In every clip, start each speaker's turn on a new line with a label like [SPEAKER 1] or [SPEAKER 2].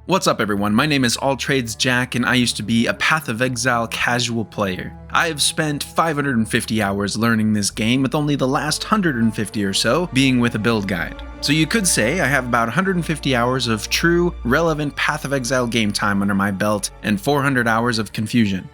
[SPEAKER 1] What's up everyone, my name is AllTradesJack and I used to be a Path of Exile casual player. I have spent 550 hours learning this game with only the last 150 or so being with a build guide. So you could say I have about 150 hours of true, relevant Path of Exile game time under my belt and 400 hours of confusion.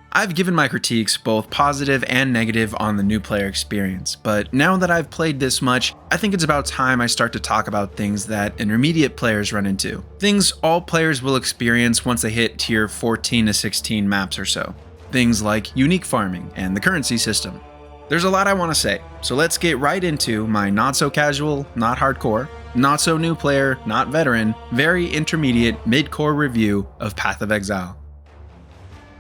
[SPEAKER 1] I've given my critiques, both positive and negative, on the new player experience, but now that I've played this much, I think it's about time I start to talk about things that intermediate players run into. Things all players will experience once they hit tier 14 to 16 maps or so. Things like unique farming and the currency system. There's a lot I want to say, so let's get right into my not so casual, not hardcore, not so new player, not veteran, very intermediate mid-core review of Path of Exile.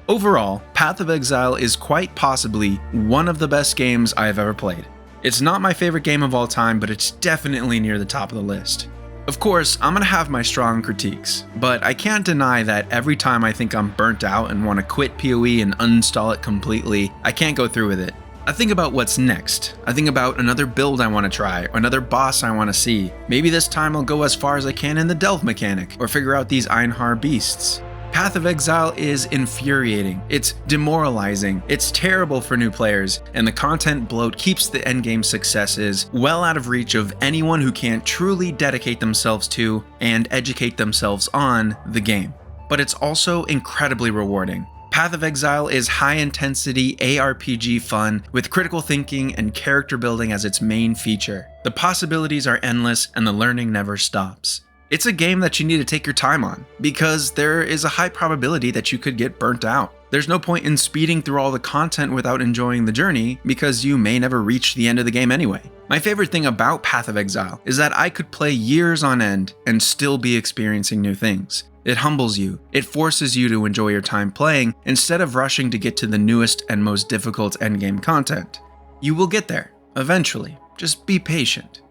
[SPEAKER 1] Overall, Path of Exile is quite possibly one of the best games I have ever played. It's not my favorite game of all time, but it's definitely near the top of the list. Of course, I'm gonna have my strong critiques, but I can't deny that every time I think I'm burnt out and want to quit PoE and uninstall it completely, I can't go through with it. I think about what's next. I think about another build I want to try, or another boss I want to see. Maybe this time I'll go as far as I can in the delve mechanic, or figure out these Einhar beasts. Path of Exile is infuriating, it's demoralizing, it's terrible for new players, and the content bloat keeps the endgame successes well out of reach of anyone who can't truly dedicate themselves to and educate themselves on the game. But it's also incredibly rewarding. Path of Exile is high-intensity ARPG fun with critical thinking and character building as its main feature. The possibilities are endless and the learning never stops. It's a game that you need to take your time on, because there is a high probability that you could get burnt out. There's no point in speeding through all the content without enjoying the journey, because you may never reach the end of the game anyway. My favorite thing about Path of Exile is that I could play years on end and still be experiencing new things. It humbles you. It forces you to enjoy your time playing instead of rushing to get to the newest and most difficult endgame content. You will get there, eventually. Just be patient.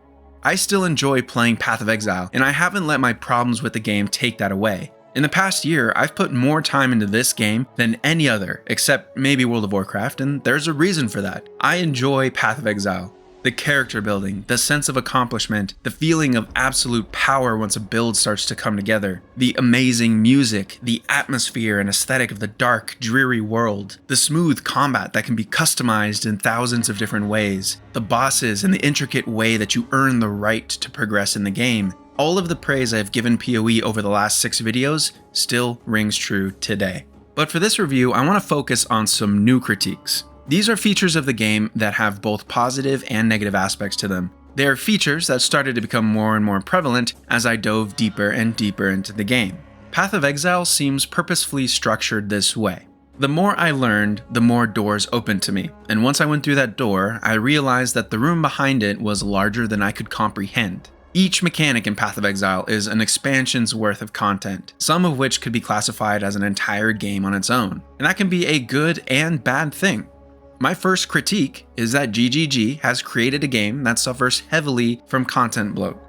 [SPEAKER 1] I still enjoy playing Path of Exile, and I haven't let my problems with the game take that away. In the past year, I've put more time into this game than any other, except maybe World of Warcraft, and there's a reason for that. I enjoy Path of Exile. The character building, the sense of accomplishment, the feeling of absolute power once a build starts to come together, the amazing music, the atmosphere and aesthetic of the dark, dreary world, the smooth combat that can be customized in thousands of different ways, the bosses and the intricate way that you earn the right to progress in the game. All of the praise I've given PoE over the last 6 videos still rings true today. But for this review, I want to focus on some new critiques. These are features of the game that have both positive and negative aspects to them. They are features that started to become more and more prevalent as I dove deeper and deeper into the game. Path of Exile seems purposefully structured this way. The more I learned, the more doors opened to me, and once I went through that door, I realized that the room behind it was larger than I could comprehend. Each mechanic in Path of Exile is an expansion's worth of content, some of which could be classified as an entire game on its own, and that can be a good and bad thing. My first critique is that GGG has created a game that suffers heavily from content bloat.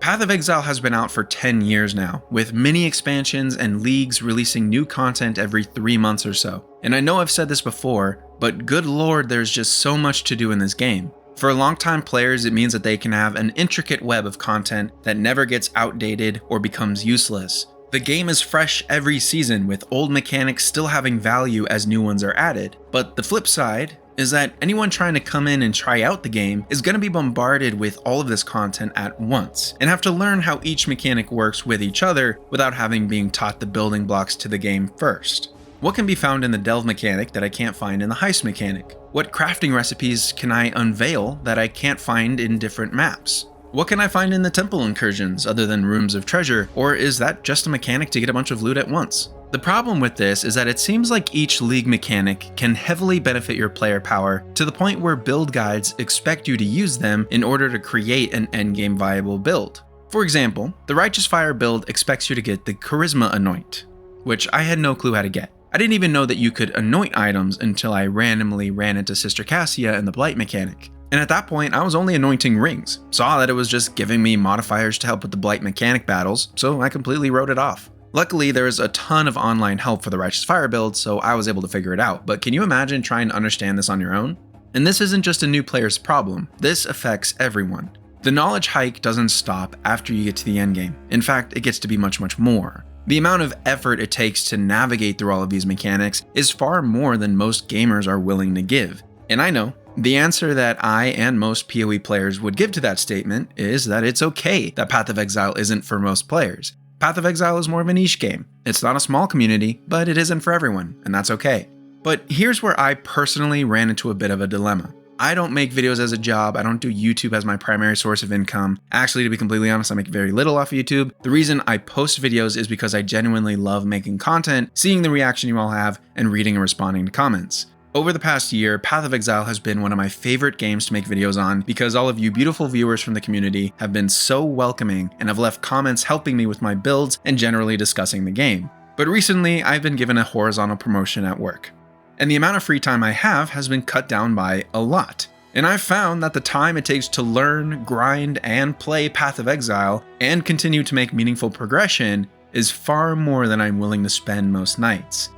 [SPEAKER 1] Path of Exile has been out for 10 years now, with many expansions and leagues releasing new content every 3 months or so. And I know I've said this before, but good lord, there's just so much to do in this game. For longtime players, it means that they can have an intricate web of content that never gets outdated or becomes useless. The game is fresh every season, with old mechanics still having value as new ones are added. But the flip side is that anyone trying to come in and try out the game is going to be bombarded with all of this content at once, and have to learn how each mechanic works with each other without having been taught the building blocks to the game first. What can be found in the delve mechanic that I can't find in the heist mechanic? What crafting recipes can I unveil that I can't find in different maps? What can I find in the temple incursions other than rooms of treasure, or is that just a mechanic to get a bunch of loot at once? The problem with this is that it seems like each league mechanic can heavily benefit your player power to the point where build guides expect you to use them in order to create an endgame viable build. For example, the Righteous Fire build expects you to get the Charisma Anoint, which I had no clue how to get. I didn't even know that you could anoint items until I randomly ran into Sister Cassia in the Blight mechanic. And at that point, I was only anointing rings, saw that it was just giving me modifiers to help with the Blight mechanic battles, so I completely wrote it off. Luckily, there is a ton of online help for the Righteous Fire build, so I was able to figure it out, but can you imagine trying to understand this on your own? And this isn't just a new player's problem, this affects everyone. The knowledge hike doesn't stop after you get to the endgame. In fact, it gets to be much, much more. The amount of effort it takes to navigate through all of these mechanics is far more than most gamers are willing to give. And I know, the answer that I and most PoE players would give to that statement is that it's okay that Path of Exile isn't for most players. Path of Exile is more of a niche game. It's not a small community, but it isn't for everyone, and that's okay. But here's where I personally ran into a bit of a dilemma. I don't make videos as a job. I don't do YouTube as my primary source of income. Actually, to be completely honest, I make very little off of YouTube. The reason I post videos is because I genuinely love making content, seeing the reaction you all have, and reading and responding to comments. Over the past year, Path of Exile has been one of my favorite games to make videos on because all of you beautiful viewers from the community have been so welcoming and have left comments helping me with my builds and generally discussing the game. But recently, I've been given a horizontal promotion at work, and the amount of free time I have has been cut down by a lot. And I've found that the time it takes to learn, grind, and play Path of Exile and continue to make meaningful progression is far more than I'm willing to spend most nights.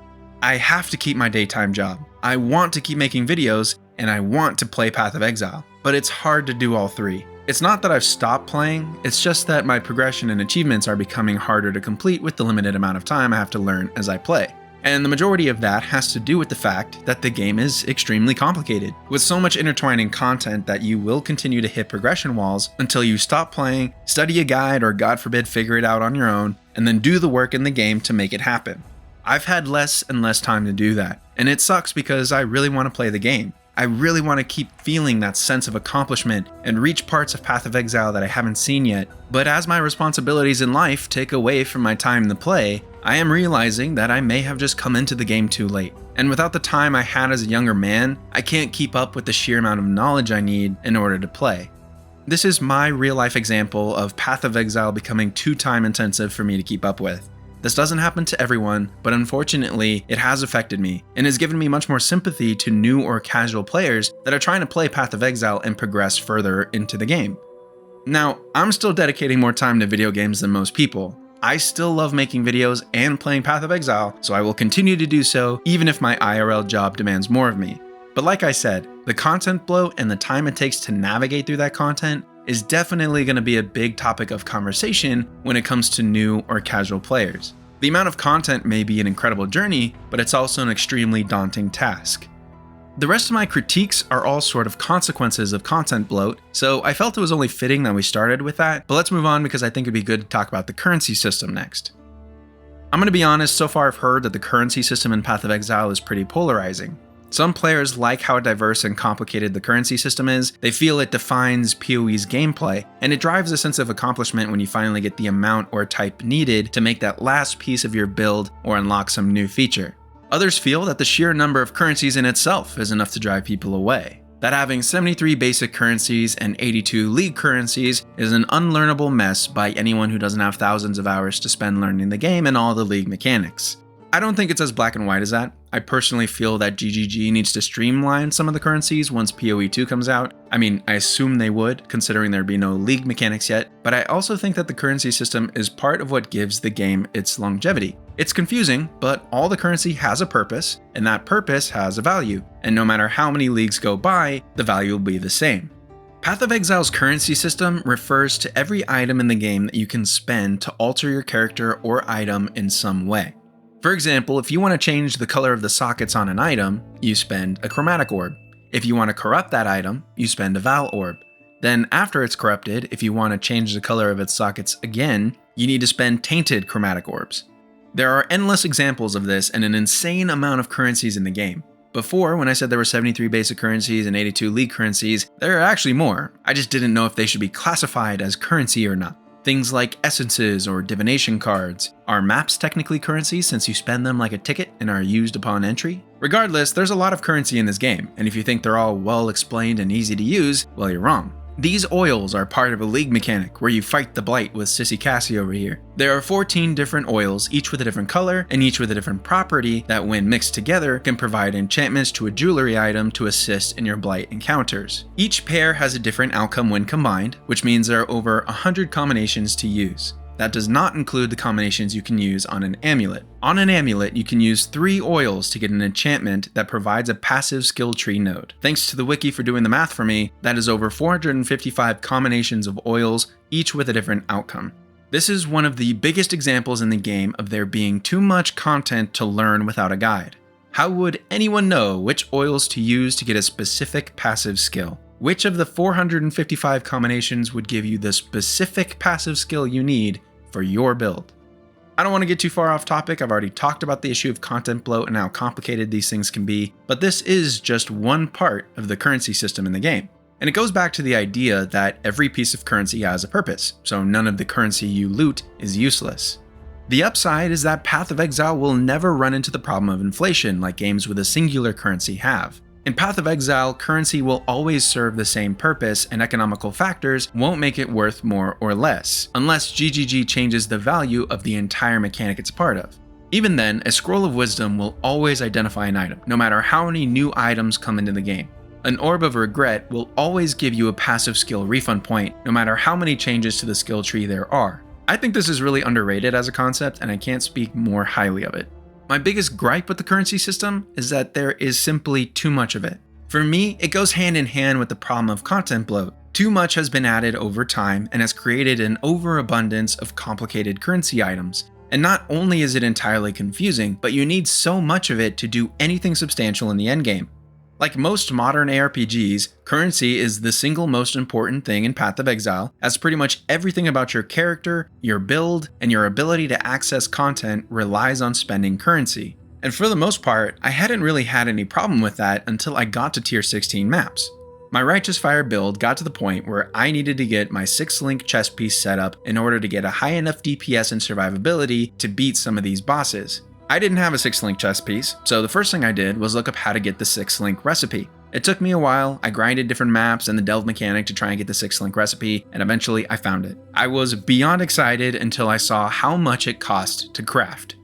[SPEAKER 1] I have to keep my daytime job. I want to keep making videos, and I want to play Path of Exile, but it's hard to do all three. It's not that I've stopped playing, it's just that my progression and achievements are becoming harder to complete with the limited amount of time I have to learn as I play. And the majority of that has to do with the fact that the game is extremely complicated, with so much intertwining content that you will continue to hit progression walls until you stop playing, study a guide, or God forbid figure it out on your own, and then do the work in the game to make it happen. I've had less and less time to do that, and it sucks because I really want to play the game. I really want to keep feeling that sense of accomplishment and reach parts of Path of Exile that I haven't seen yet, but as my responsibilities in life take away from my time to play, I am realizing that I may have just come into the game too late. And without the time I had as a younger man, I can't keep up with the sheer amount of knowledge I need in order to play. This is my real-life example of Path of Exile becoming too time-intensive for me to keep up with. This doesn't happen to everyone, but unfortunately, it has affected me and has given me much more sympathy to new or casual players that are trying to play Path of Exile and progress further into the game. Now, I'm still dedicating more time to video games than most people. I still love making videos and playing Path of Exile, so I will continue to do so even if my IRL job demands more of me. But like I said, the content bloat and the time it takes to navigate through that content is definitely going to be a big topic of conversation when it comes to new or casual players. The amount of content may be an incredible journey, but it's also an extremely daunting task. The rest of my critiques are all sort of consequences of content bloat, so I felt it was only fitting that we started with that, but let's move on because I think it'd be good to talk about the currency system next. I'm going to be honest, so far I've heard that the currency system in Path of Exile is pretty polarizing. Some players like how diverse and complicated the currency system is, they feel it defines PoE's gameplay, and it drives a sense of accomplishment when you finally get the amount or type needed to make that last piece of your build or unlock some new feature. Others feel that the sheer number of currencies in itself is enough to drive people away. That having 73 basic currencies and 82 league currencies is an unlearnable mess by anyone who doesn't have thousands of hours to spend learning the game and all the league mechanics. I don't think it's as black and white as that. I personally feel that GGG needs to streamline some of the currencies once PoE 2 comes out. I mean, I assume they would, considering there'd be no league mechanics yet, but I also think that the currency system is part of what gives the game its longevity. It's confusing, but all the currency has a purpose, and that purpose has a value, and no matter how many leagues go by, the value will be the same. Path of Exile's currency system refers to every item in the game that you can spend to alter your character or item in some way. For example, if you want to change the color of the sockets on an item, you spend a chromatic orb. If you want to corrupt that item, you spend a Val orb. Then after it's corrupted, if you want to change the color of its sockets again, you need to spend tainted chromatic orbs. There are endless examples of this and an insane amount of currencies in the game. Before, when I said there were 73 basic currencies and 82 league currencies, there are actually more. I just didn't know if they should be classified as currency or not. Things like essences or divination cards. Are maps technically currencies since you spend them like a ticket and are used upon entry? Regardless, there's a lot of currency in this game, and if you think they're all well explained and easy to use, well, you're wrong. These oils are part of a league mechanic where you fight the blight with Sissy Cassie over here. There are 14 different oils, each with a different color and each with a different property that when mixed together can provide enchantments to a jewelry item to assist in your blight encounters. Each pair has a different outcome when combined, which means there are over 100 combinations to use. That does not include the combinations you can use on an amulet. On an amulet, you can use 3 oils to get an enchantment that provides a passive skill tree node. Thanks to the wiki for doing the math for me, that is over 455 combinations of oils, each with a different outcome. This is one of the biggest examples in the game of there being too much content to learn without a guide. How would anyone know which oils to use to get a specific passive skill? Which of the 455 combinations would give you the specific passive skill you need for your build? I don't want to get too far off topic. I've already talked about the issue of content bloat and how complicated these things can be, but this is just one part of the currency system in the game. And it goes back to the idea that every piece of currency has a purpose, so none of the currency you loot is useless. The upside is that Path of Exile will never run into the problem of inflation like games with a singular currency have. In Path of Exile, currency will always serve the same purpose and economical factors won't make it worth more or less, unless GGG changes the value of the entire mechanic it's a part of. Even then, a Scroll of Wisdom will always identify an item, no matter how many new items come into the game. An Orb of Regret will always give you a passive skill refund point, no matter how many changes to the skill tree there are. I think this is really underrated as a concept, and I can't speak more highly of it. My biggest gripe with the currency system is that there is simply too much of it. For me, it goes hand in hand with the problem of content bloat. Too much has been added over time and has created an overabundance of complicated currency items. And not only is it entirely confusing, but you need so much of it to do anything substantial in the endgame. Like most modern ARPGs, currency is the single most important thing in Path of Exile, as pretty much everything about your character, your build, and your ability to access content relies on spending currency. And for the most part, I hadn't really had any problem with that until I got to tier 16 maps. My Righteous Fire build got to the point where I needed to get my 6-link chess piece set up in order to get a high enough DPS and survivability to beat some of these bosses. I didn't have a 6-link chess piece, so the first thing I did was look up how to get the 6-link recipe. It took me a while. I grinded different maps and the delve mechanic to try and get the 6-link recipe, and eventually I found it. I was beyond excited until I saw how much it cost to craft.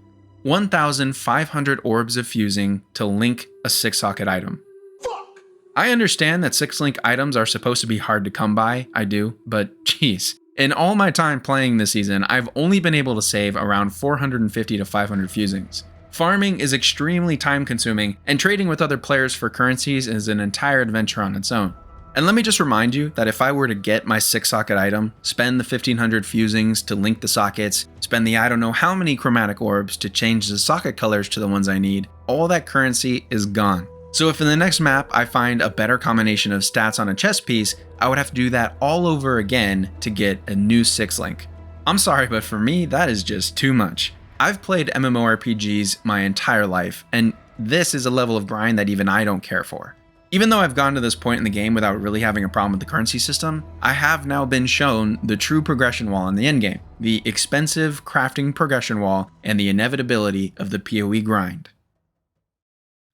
[SPEAKER 1] 1,500 orbs of fusing to link a 6-socket item. Fuck! I understand that 6-link items are supposed to be hard to come by, I do, but geez. In all my time playing this season, I've only been able to save around 450 to 500 fusings. Farming is extremely time consuming, and trading with other players for currencies is an entire adventure on its own. And let me just remind you that if I were to get my 6-socket item, spend the 1500 fusings to link the sockets, spend the I don't know how many chromatic orbs to change the socket colors to the ones I need, all that currency is gone. So if in the next map I find a better combination of stats on a chess piece, I would have to do that all over again to get a new 6-link. I'm sorry, but for me, that is just too much. I've played MMORPGs my entire life, and this is a level of grind that even I don't care for. Even though I've gotten to this point in the game without really having a problem with the currency system, I have now been shown the true progression wall in the endgame, the expensive crafting progression wall, and the inevitability of the PoE grind.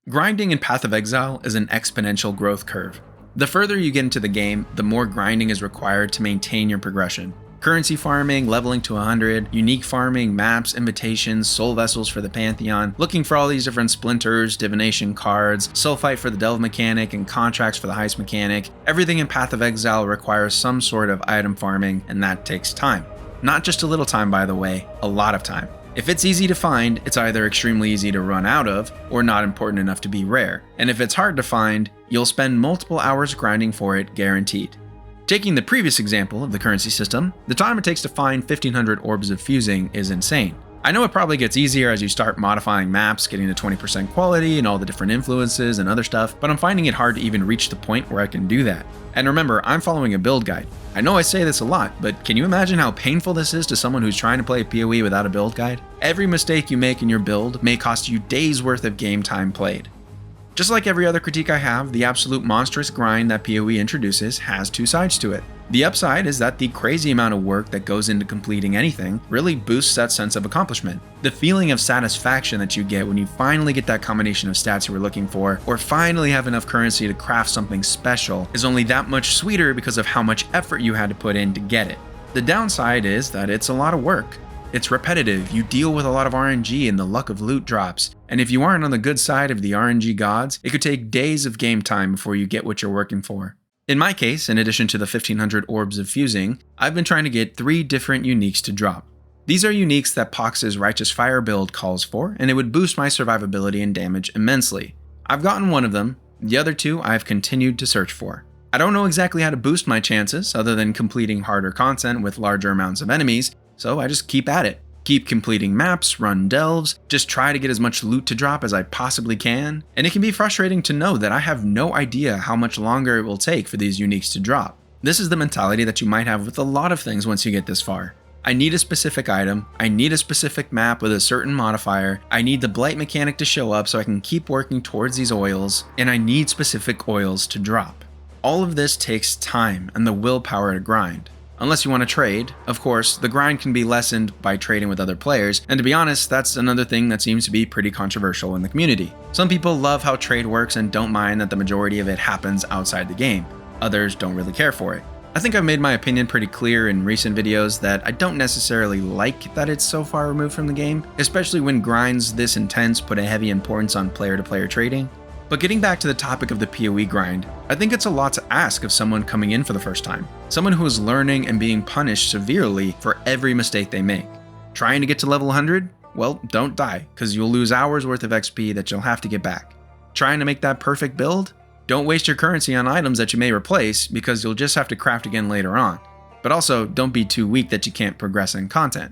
[SPEAKER 1] Grinding in Path of Exile is an exponential growth curve. The further you get into the game, the more grinding is required to maintain your progression. Currency farming, leveling to 100, unique farming, maps, invitations, soul vessels for the Pantheon, looking for all these different splinters, divination cards, sulfite for the delve mechanic, and contracts for the heist mechanic. Everything in Path of Exile requires some sort of item farming, and that takes time. Not just a little time, by the way, a lot of time. If it's easy to find, it's either extremely easy to run out of, or not important enough to be rare. And if it's hard to find, you'll spend multiple hours grinding for it, guaranteed. Taking the previous example of the currency system, the time it takes to find 1500 orbs of fusing is insane. I know it probably gets easier as you start modifying maps, getting to 20% quality and all the different influences and other stuff, but I'm finding it hard to even reach the point where I can do that. And remember, I'm following a build guide. I know I say this a lot, but can you imagine how painful this is to someone who's trying to play PoE without a build guide? Every mistake you make in your build may cost you days worth of game time played. Just like every other critique I have, the absolute monstrous grind that PoE introduces has two sides to it. The upside is that the crazy amount of work that goes into completing anything really boosts that sense of accomplishment. The feeling of satisfaction that you get when you finally get that combination of stats you were looking for, or finally have enough currency to craft something special, is only that much sweeter because of how much effort you had to put in to get it. The downside is that it's a lot of work. It's repetitive, you deal with a lot of RNG and the luck of loot drops, and if you aren't on the good side of the RNG gods, it could take days of game time before you get what you're working for. In my case, in addition to the 1500 orbs of fusing, I've been trying to get 3 different uniques to drop. These are uniques that Pox's Righteous Fire build calls for, and it would boost my survivability and damage immensely. I've gotten one of them, the other two I've continued to search for. I don't know exactly how to boost my chances other than completing harder content with larger amounts of enemies, so I just keep at it. Keep completing maps, run delves, just try to get as much loot to drop as I possibly can, and it can be frustrating to know that I have no idea how much longer it will take for these uniques to drop. This is the mentality that you might have with a lot of things once you get this far. I need a specific item, I need a specific map with a certain modifier, I need the blight mechanic to show up so I can keep working towards these oils, and I need specific oils to drop. All of this takes time and the willpower to grind. Unless you want to trade, of course, the grind can be lessened by trading with other players, and to be honest, that's another thing that seems to be pretty controversial in the community. Some people love how trade works and don't mind that the majority of it happens outside the game. Others don't really care for it. I think I've made my opinion pretty clear in recent videos that I don't necessarily like that it's so far removed from the game, especially when grinds this intense put a heavy importance on player-to-player trading. But getting back to the topic of the PoE grind, I think it's a lot to ask of someone coming in for the first time. Someone who is learning and being punished severely for every mistake they make. Trying to get to level 100? Well, don't die, because you'll lose hours worth of XP that you'll have to get back. Trying to make that perfect build? Don't waste your currency on items that you may replace, because you'll just have to craft again later on. But also, don't be too weak that you can't progress in content.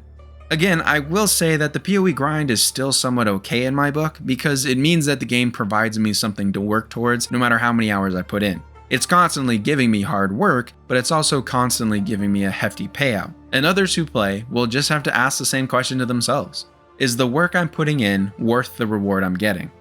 [SPEAKER 1] Again, I will say that the PoE grind is still somewhat okay in my book, because it means that the game provides me something to work towards no matter how many hours I put in. It's constantly giving me hard work, but it's also constantly giving me a hefty payout. And others who play will just have to ask the same question to themselves. Is the work I'm putting in worth the reward I'm getting?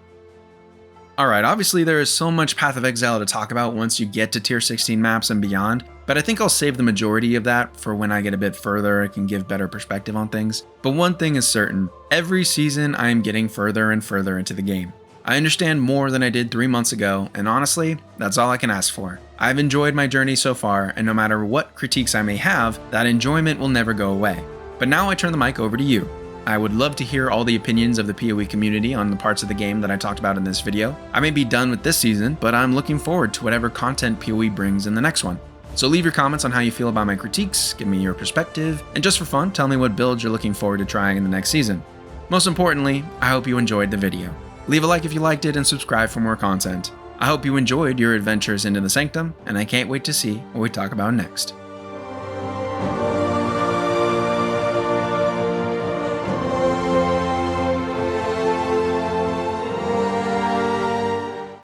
[SPEAKER 1] Alright, obviously there is so much Path of Exile to talk about once you get to tier 16 maps and beyond, but I think I'll save the majority of that for when I get a bit further. I can give better perspective on things. But one thing is certain, every season I am getting further and further into the game. I understand more than I did 3 months ago, and honestly, that's all I can ask for. I've enjoyed my journey so far, and no matter what critiques I may have, that enjoyment will never go away. But now I turn the mic over to you. I would love to hear all the opinions of the PoE community on the parts of the game that I talked about in this video. I may be done with this season, but I'm looking forward to whatever content PoE brings in the next one. So leave your comments on how you feel about my critiques, give me your perspective, and just for fun, tell me what builds you're looking forward to trying in the next season. Most importantly, I hope you enjoyed the video. Leave a like if you liked it and subscribe for more content. I hope you enjoyed your adventures into the Sanctum, and I can't wait to see what we talk about next.